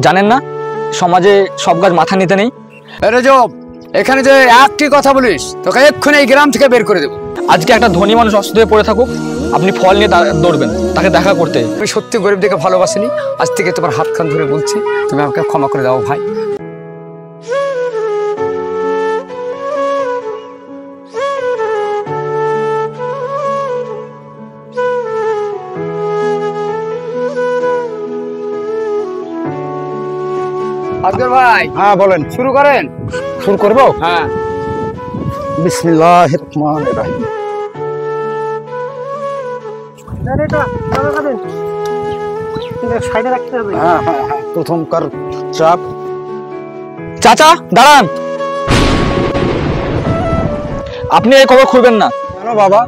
জানেন না সমাজে সব কাজ মাথা নিতে নেই। রজব, এখানে যে একটি কথা বলিস তোকে এক্ষুনি এই গ্রাম থেকে বের করে দেবো। আজকে একটা ধনী মানুষ অসুস্থ হয়ে পড়ে থাকুক, আপনি ফল নিয়ে দৌড়বেন তাকে দেখা করতে। আমি সত্যি গরিব দেখে ভালোবাসিনি, আজ থেকে তোমার হাত খান ধরে বলছি তুমি আমাকে ক্ষমা করে দাও ভাই। আজকের ভাই, হ্যাঁ বলেন। শুরু করেন। শুরু করব? হ্যাঁ। বিসমিল্লাহির রহমানির রহিম। হ্যাঁ হ্যাঁ হ্যাঁ, প্রথমকার চাপ। চাচা দাঁড়ান, আপনি এই কবর খুঁড়বেন না। কেন বাবা,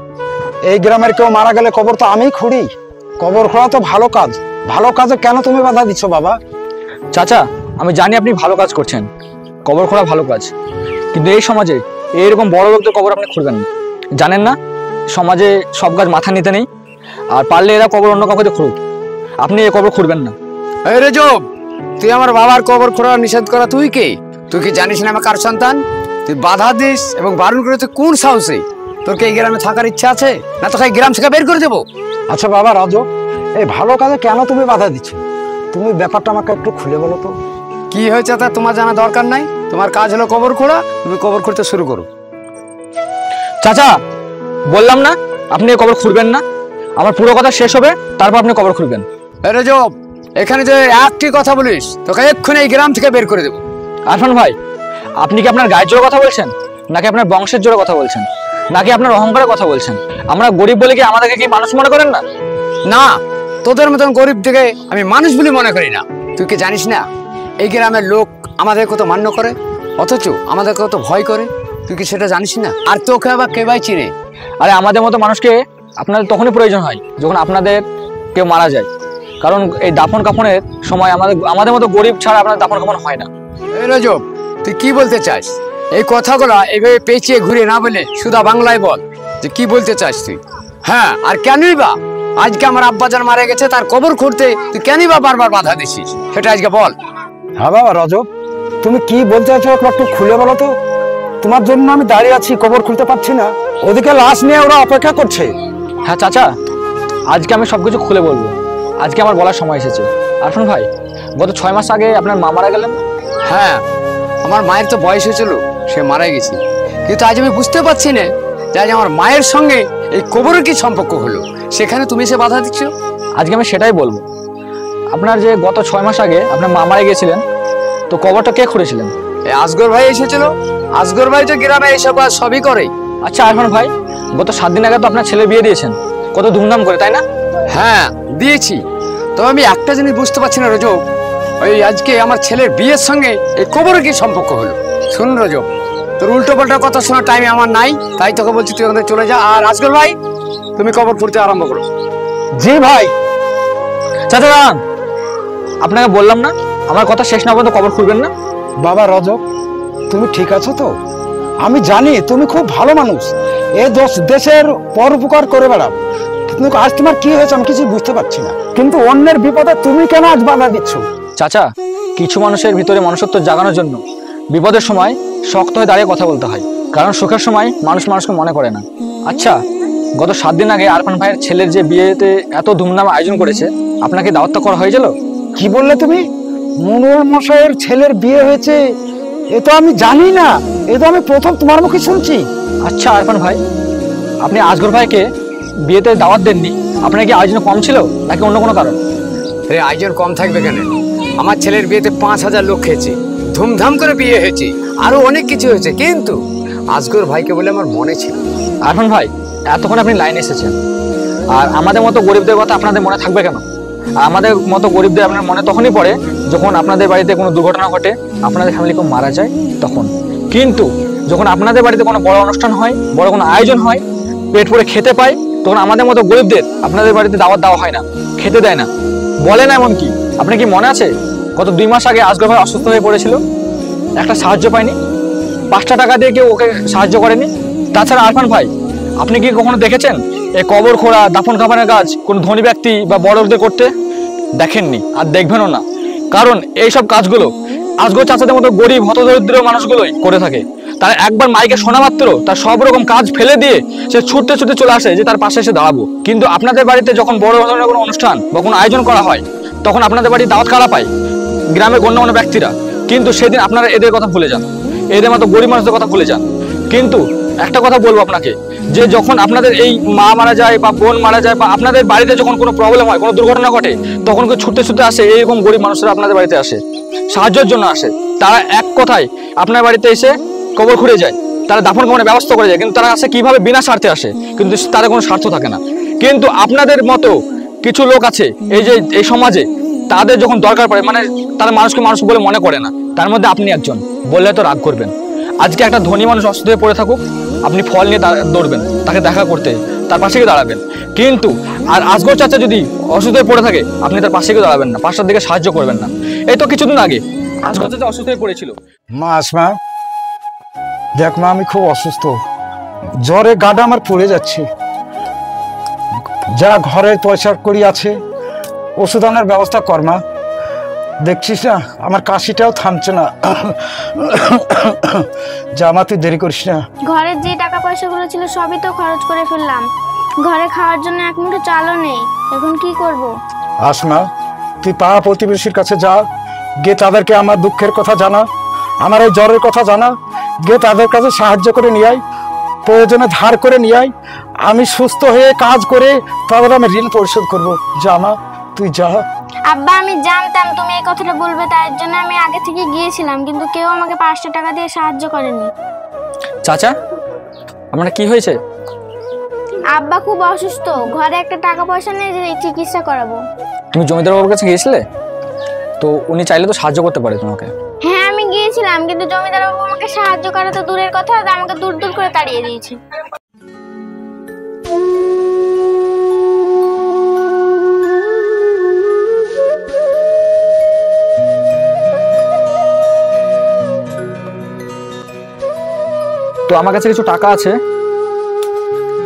এই গ্রামের কেউ মারা গেলে কবর তো আমিই খুঁড়ি। কবর খোঁড়া তো ভালো কাজ, ভালো কাজে কেন তুমি বাধা দিচ্ছ বাবা? চাচা আমি জানি আপনি ভালো কাজ করছেন, কবর খোঁড়া ভালো কাজ, কিন্তু এই সমাজে এইরকম বড় লোকদের কবর আপনি খুঁড়বেন না। জানেন না সমাজে সব কাজ মাথা নিতে নেই, আর পারলে এরা কবর অন্য কাউকে খুঁড়ুক, আপনি এই কবর খুঁড়বেন না। এই রজব, তুই আমার বাবার কবর খোঁড়া নিষেধ করা তুই কে? তুই কি জানিস না আমি কার সন্তান? তুই বাধা দিস এবং বারণ করে তুই কোন সাহসে? তোর কি এই গ্রামে থাকার ইচ্ছা আছে, না তোকে এই গ্রাম থেকে বের করে দেবো? আচ্ছা বাবা রাজু, এই ভালো কাজে কেন তুমি বাধা দিচ্ছ? তুমি ব্যাপারটা আমাকে একটু খুলে বলো তো। কি হয়েছে তা তোমার জানা দরকার নাই, তোমার কাজ হলো কবর খোঁড়া, তুমি কবর খুঁড়তে শুরু করো। চাচা বললাম না আপনি এই কবর খুঁড়বেন না, আমার পুরো কথা শেষ হবে তারপর আপনি কবর খুঁড়বেন। এই রজব, এখানে যে একটি কথা বলিস তোকে এক্ষুনি এই গ্রাম থেকে বের করে দেবো। আরফান ভাই, আপনি কি আপনার গায়ের জোরে কথা বলছেন, নাকি আপনার বংশের জোরে কথা বলছেন, নাকি আপনার অহংকারের কথা বলছেন? আমরা গরিব বলে কি আমাদেরকে কি মানুষ মনে করেন না? না, তোদের মতন গরিব থেকে আমি মানুষ বলে মনে করি না। তুই কি জানিস না এই গ্রামের লোক আমাদের কত মান্য করে, অথচ আমাদের কত ভয় করে? তুই কি সেটা জানিস না? আর তোকে আবার কে ভাই চিনে? আরে আমাদের মতো মানুষকে আপনাদের তখনই প্রয়োজন হয় যখন আপনাদের কেউ মারা যায়, কারণ এই দাফন কাফনের সময় আমাদের মতো গরিব ছাড়া আপনাদের দাফন কাফন হয় না। এই রজব, তুই কি বলতে চাস? এই কথাগুলো এইভাবে পেঁচিয়ে ঘুরে না বলে শুধু বাংলায় বল যে কি বলতে চাস তুই। হ্যাঁ, আর কেনই বা আজকে আমার আব্বাজান মারা গেছে, তার কবর খুঁড়তে তুই কেনই বা বারবার বাধা দিছিস, সেটা আজকে বল। হ্যাঁ বাবা রজব, তুমি কি বলতে চাইছো একটু খুলে বলো তো। তোমার জন্য আমি দাঁড়িয়ে আছি, কবর খুলতে পারছি না, ওদিকে লাশ নিয়ে ওরা অপেক্ষা করছে। হ্যাঁ চাচা, আজকে আমি সবকিছু খুলে বলবো, আজকে আমার বলার সময় এসেছে। আরফান ভাই, গত 6 মাস আগে আপনার মা মারা গেলেন। হ্যাঁ, আমার মায়ের তো বয়স হয়েছিল, সে মারা গেছে, কিন্তু আজ আমি বুঝতে পারছি না যে আজ আমার মায়ের সঙ্গে এই কবরের কি সম্পর্ক হলো, সেখানে তুমি এসে বাধা দিচ্ছ। আজকে আমি সেটাই বলবো। আপনার যে গত 6 মাস আগে আপনার মা মারা গিয়েছিলেন, তো কবরটা কে খুঁড়েছিলেন? এই আসগর ভাই এসেছিল। আসগর ভাই তো গ্রামে এইসব কাজ সবই করে। আচ্ছা আরফান ভাই, গত 7 দিন আগে তো আপনার ছেলে বিয়ে দিয়েছেন, কত ধুমধাম করে, তাই না? হ্যাঁ দিয়েছি, তবে আমি একটা জিনিস বুঝতে পারছি না রজব, ওই আজকে আমার ছেলের বিয়ের সঙ্গে এই কবরের কি সম্পর্ক হলো? শুন রজব, তোর উল্টো পাল্টা কথা শোনার টাইম আমার নাই, তাই তোকে বলছি তুই ওখানে চলে যা। আর আসগর ভাই, তুমি কবর খুঁড়তে আরম্ভ করো। জি ভাই। চাচা দাঁড়ান, আপনাকে বললাম না আমার কথা শেষ না পর্যন্ত কবর খুঁড়বেন না। বাবা রজব, তুমি ঠিক আছো তো? আমি জানি তুমি খুব ভালো মানুষ, দেশের পরোপকার করে বেড়াও, কিন্তু আজ তোমার কি হয়েছে আমি কিছু বুঝতে পারছি না। কিন্তু অন্যের বিপদে তুমি কেন আজ বাধা দিচ্ছ? চাচা, কিছু মানুষের ভিতরে মনুষ্যত্ব জাগানোর জন্য বিপদের সময় শক্ত হয়ে দাঁড়িয়ে কথা বলতে হয়, কারণ সুখের সময় মানুষ মানুষকে মনে করে না। আচ্ছা, গত 7 দিন আগে আরফান ভাইয়ের ছেলের যে বিয়েতে এত ধুমধাম আয়োজন করেছে, আপনাকে দাওয়াত করা হয়েছিল? কি বললে তুমি? মনোহর মশাইয়ের ছেলের বিয়ে হয়েছে? এ তো আমি জানি না, এ তো আমি প্রথম তোমার মুখে শুনছি। আচ্ছা আরফান ভাই, আপনি আসগর ভাইকে বিয়েতে দাওয়াত দেননি, আপনার কি আয়োজন কম ছিল নাকি অন্য কোনো কারণ? আরে আয়োজন কম থাকবে কেন? আমার ছেলের বিয়েতে 5000 লোক খেয়েছে, ধুমধাম করে বিয়ে হয়েছে, আরো অনেক কিছু হয়েছে, কিন্তু আসগর ভাইকে বলে আমার মনে ছিল। আরফান ভাই, এতক্ষণ আপনি লাইনে এসেছেন, আর আমাদের মতো গরিবদের কথা আপনাদের মনে থাকবে কেন? আর আমাদের মতো গরিবদের আপনার মনে তখনই পড়ে যখন আপনাদের বাড়িতে কোনো দুর্ঘটনা ঘটে, আপনাদের ফ্যামিলি কেউ মারা যায় তখন। কিন্তু যখন আপনাদের বাড়িতে কোনো বড় অনুষ্ঠান হয়, বড় কোনো আয়োজন হয়, পেট ভরে খেতে পায়, তখন আমাদের মতো গরিবদের আপনাদের বাড়িতে দাওয়াত দেওয়া হয় না, খেতে দেয় না, বলে না। এমন কি আপনার কি মনে আছে গত 2 মাস আগে আসগর ভাই অসুস্থ হয়ে পড়েছিল, একটা সাহায্য পায়নি, 5টা টাকা দিয়ে কেউ ওকে সাহায্য করেনি? তাছাড়া আরফান ভাই, আপনি কি কখনো দেখেছেন এই কবর খোঁড়া দাফন কাফনের কাজ কোন ধনী ব্যক্তি বা বড়দের করতে? দেখেননি, আর দেখবেনও না, কারণ এইসব কাজগুলো আজগো চাচাদের মতো গরিব হতদরিদ্র মানুষগুলোই করে থাকে। তারা একবার মাইকে শোনা মাত্র তার সব রকম কাজ ফেলে দিয়ে সে ছুটতে ছুটতে চলে আসে যে তার পাশে এসে দাঁড়াবো। কিন্তু আপনাদের বাড়িতে যখন বড় ধরনের কোনো অনুষ্ঠান বা কোনো আয়োজন করা হয়, তখন আপনাদের বাড়ি দাওয়াত কারা পায়? গ্রামের গণ্যমান্য ব্যক্তিরা। কিন্তু সেদিন আপনারা এদের কথা ভুলে যান, এদের মতো গরিব মানুষদের কথা ভুলে যান। কিন্তু একটা কথা বলবো আপনাকে, যে যখন আপনাদের এই মা মারা যায় বা বোন মারা যায় বা আপনাদের বাড়িতে যখন কোনো প্রবলেম হয়, কোনো দুর্ঘটনা ঘটে, তখন কেউ ছুটতে ছুটতে আসে, এইরকম গরিব মানুষরা আপনাদের বাড়িতে আসে, সাহায্যের জন্য আসে। তারা এক কথায় আপনার বাড়িতে এসে কবর খুঁড়ে যায়, তারা দাফন কাফনের ব্যবস্থা করে যায়। কিন্তু তারা আসে কিভাবে? বিনা স্বার্থে আসে, কিন্তু তাদের কোনো স্বার্থ থাকে না। কিন্তু আপনাদের মতো কিছু লোক আছে এই যে এই সমাজে, তাদের যখন দরকার পড়ে মানে তারা মানুষকে মানুষ বলে মনে করে না। তার মধ্যে আপনি একজন। বললে তো রাগ করবেন। আজকে একটা ধনী মানুষ অসুস্থ হয়ে পড়ে থাকুক, আপনি ফল নিয়ে দৌড়বেন তাকে দেখা করতে, তার পাশে গিয়ে দাঁড়াবেন। কিন্তু আর আজগর চাচা যদি অসুস্থ হয়ে পড়ে থাকে, আপনি তার পাশে গিয়ে দাঁড়াবেন না, পাশটার দিকে সাহায্য করবেন না। এই তো কিছুদিন আগে আজগর চাচা অসুস্থ হয়ে পড়েছিল। মা আসমা, দেখ মা, আমি খুব অসুস্থ, জ্বরে গাডা আমার পড়ে যাচ্ছে। যা ঘরে পয়সা করি আছে, ওষুধ আনার ব্যবস্থা কর মা। দেখছিস না আমার কাশিটাও থামছে না। যা মা, তুই দেরি করিস না। ঘরের যে টাকা পয়সাগুলো ছিল সবই তো খরচ করে ফেললাম, ঘরে খাওয়ার জন্য এক মুঠো চালও নেই, এখন কি করব? আসমা, তুই পাড়া প্রতিবেশীর কাছে যা, গিয়ে তাদেরকে আমার দুঃখের কথা জানা, আমার এই জ্বরের কথা জানা, গিয়ে তাদের কাছে সাহায্য করে নিয়ে আয়, প্রয়োজনে ধার করে নিয়ে আয়। আমি সুস্থ হয়ে কাজ করে তাদের আমি ঋণ পরিশোধ করবো। যা মা, তুই যা। আব্বা, আমি জানতাম তুমি এই কথাটা বলবে, তাই জন্য আমি আগে থেকে গিয়েছিলাম, কিন্তু কেউ আমাকে 500 টাকা দিয়ে সাহায্য করেনি। চাচা, আপনার কি হয়েছে? আব্বা খুব অসুস্থ, ঘরে একটা টাকা পয়সা নেই যে চিকিৎসা করাবো। তুমি জমিদার বাবুর কাছে গিয়েছিলে তো? উনি চাইলে তো সাহায্য করতে পারে তোমাকে। হ্যাঁ, আমি গিয়েছিলাম, কিন্তু জমিদার বাবু আমাকে সাহায্য করা তো দূরের কথা, আমাকে দূর দূর করে তাড়িয়ে দিয়েছে। তো আমার কাছে কিছু টাকা আছে,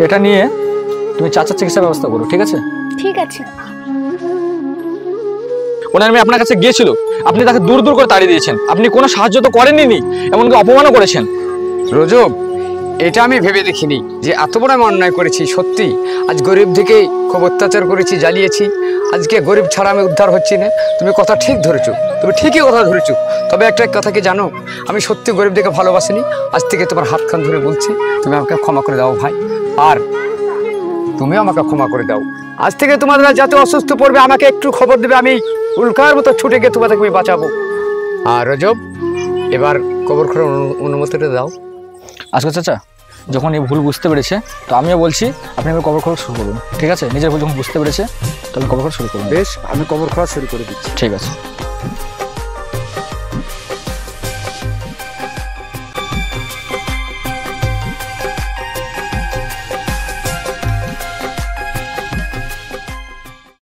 এটা নিয়ে তুমি চাচার চিকিৎসার ব্যবস্থা করো, ঠিক আছে? ঠিক আছে। ওনার মেয়ে আপনার কাছে গিয়েছিল, আপনি তাকে দূর দূর করে তাড়িয়ে দিয়েছেন, আপনি কোনো সাহায্য তো করেননি, এমনকি অপমানও করেছেন। রজব, এটা আমি ভেবে দেখিনি যে এত বড় আমি অন্যায় করেছি। সত্যি আজ গরিব থেকে খুব অত্যাচার করেছি, জ্বালিয়েছি। আজকে গরিব ছাড়া আমি উদ্ধার হচ্ছি না। তুমি কথা ঠিক ধরেছো, তুমি ঠিকই কথা ধরেছো। তবে একটা কথা কি জানো, আমি সত্যি গরিব দেখে ভালোবাসিনি। আজ থেকে তোমার হাতখান ধরে বলছি, তুমি আমাকে ক্ষমা করে দাও ভাই, আর তুমিও আমাকে ক্ষমা করে দাও। আজ থেকে তোমাদের যাতে অসুস্থ পড়বে আমাকে একটু খবর দেবে, আমি উল্কার মতো ছুটে গিয়ে তোমাদেরকে আমি বাঁচাবো। আর রজব, এবার কবর খোঁড়ার অনুমতিটা দাও। আজকে চাচা যখন এই ভুল বুঝতে পেরেছে, তো আমিও বলছি আপনি এবার কবর খোঁড়া শুরু করুন, ঠিক আছে? নিজের ভুল যখন বুঝতে পেরেছে তবে কবর খোঁড়া শুরু করুন। বেশ, আমি কবর খোঁড়া শুরু করে দিচ্ছি। ঠিক আছে।